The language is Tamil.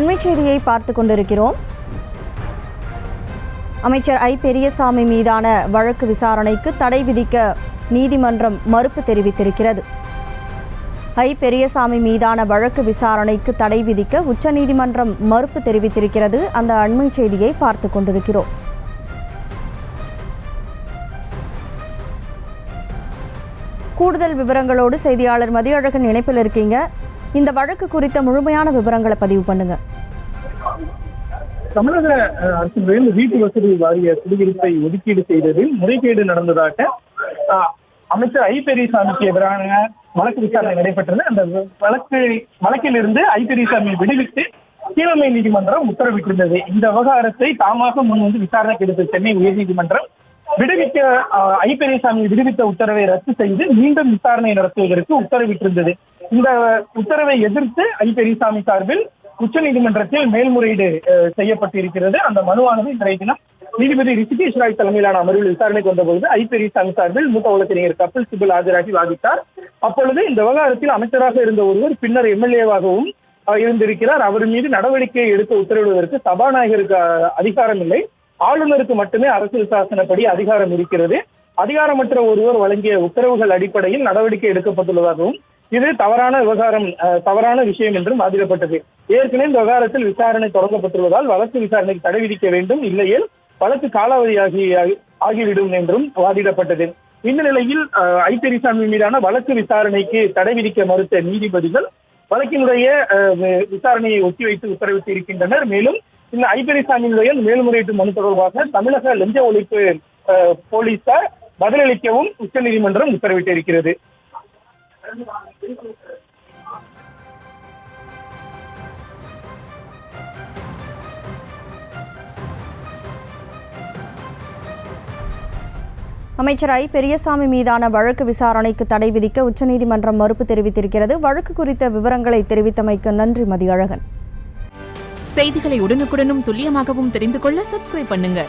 அண்மை செய்தியை பார்த்து கொண்டிருக்கிறோம். அமைச்சர் ஐ பெரியசாமி மீதான வழக்கு விசாரணைக்கு தடை விதிக்க நீதிமன்றம் மறுப்பு தெரிவித்திருக்கிறது. ஐ பெரியசாமி மீதான வழக்கு விசாரணைக்கு தடை விதிக்க உச்சநீதிமன்றம் மறுப்பு தெரிவித்திருக்கிறது. அந்த அண்மை செய்தியை பார்த்து கொண்டிருக்கிறோம். கூடுதல் விவரங்களோடு செய்தியாளர் மதியழகன் இணைப்பில் இருக்கீங்க. இந்த வழக்கு குறித்த முழுமையான விவரங்களை பதிவு பண்ணுங்க. தமிழக அரசின் வீட்டு வசதி வாரிய குடியிருப்பை ஒதுக்கீடு செய்ததில் முறைகேடு நடந்ததாக அமைச்சர் ஐ பெரியசாமிக்கு எதிரான வழக்கு விசாரணை நடைபெற்றது. அந்த வழக்கில் இருந்து ஐ பெரியசாமியை விடுவித்து கீழமை நீதிமன்றம் உத்தரவிட்டிருந்தது. இந்த விவகாரத்தை தாமாக முன் வந்து விசாரணைக்கு எடுத்த சென்னை உயர்நீதிமன்றம் ஐ பெரியசாமியை விடுவித்த உத்தரவை ரத்து செய்து மீண்டும் விசாரணை நடத்துவதற்கு உத்தரவிட்டிருந்தது. இந்த உத்தரவை எதிர்த்து ஐ பெரியசாமி சார்பில் உச்சநீதிமன்றத்தில் மேல்முறையீடு செய்யப்பட்டிருக்கிறது. அந்த மனுவானது இன்றைய தினம் நீதிபதி ரிஷிகேஷ் ராய் தலைமையிலான அமர்வில் விசாரணைக்கு வந்தபோது ஐ பெரியசாமி சார்பில் மூத்த வழக்கறிஞர் கபில் சிபல் ஆஜராகி வாதிட்டார். அப்பொழுது இந்த விவகாரத்தில் அமைச்சராக இருந்த ஒருவர் பின்னர் எம்எல்ஏவாகவும் இருந்திருக்கிறார். அவர் மீது நடவடிக்கை எடுக்க உத்தரவிடுவதற்கு சபாநாயகருக்கு அதிகாரம் இல்லை, ஆளுநருக்கு மட்டுமே அரசியல் சாசனப்படி அதிகாரம் இருக்கிறது. அதிகாரமற்ற ஒருவர் வழங்கிய உத்தரவுகள் அடிப்படையில் நடவடிக்கை எடுக்கப்பட்டுள்ளதாகவும் இது தவறான விஷயம் என்றும் வாதிடப்பட்டது. ஏற்கனவே இந்த விவகாரத்தில் விசாரணை தொடங்கப்பட்டுள்ளதால் வழக்கு விசாரணைக்கு தடை விதிக்க வேண்டும், இல்லையேல் வழக்கு காலாவதி ஆகிவிடும் என்றும் வாதிடப்பட்டது. இந்த நிலையில் ஐ பெரியசாமி மீதான வழக்கு விசாரணைக்கு தடை விதிக்க மறுத்த நீதிபதிகள் வழக்கினுடைய விசாரணையை ஒத்திவைத்து உத்தரவிட்டு இருக்கின்றனர். மேலும் இந்த ஐ பெரியசாமியினுடைய மேல்முறையீட்டு மனு தொடர்பாக தமிழக லஞ்ச ஒழிப்பு போலீசார் பதிலளிக்கவும் உச்சநீதிமன்றம் உத்தரவிட்டு இருக்கிறது. அமைச்சர் ஐ பெரியசாமி மீதான வழக்கு விசாரணைக்கு தடை விதிக்க உச்சநீதிமன்றம் மறுப்பு தெரிவித்திருக்கிறது. வழக்கு குறித்த விவரங்களை தெரிவித்தமைக்கு நன்றி மதியழகன். செய்திகளை உடனுக்குடனும் துல்லியமாகவும் தெரிந்து கொள்ள சப்ஸ்கிரைப் பண்ணுங்க.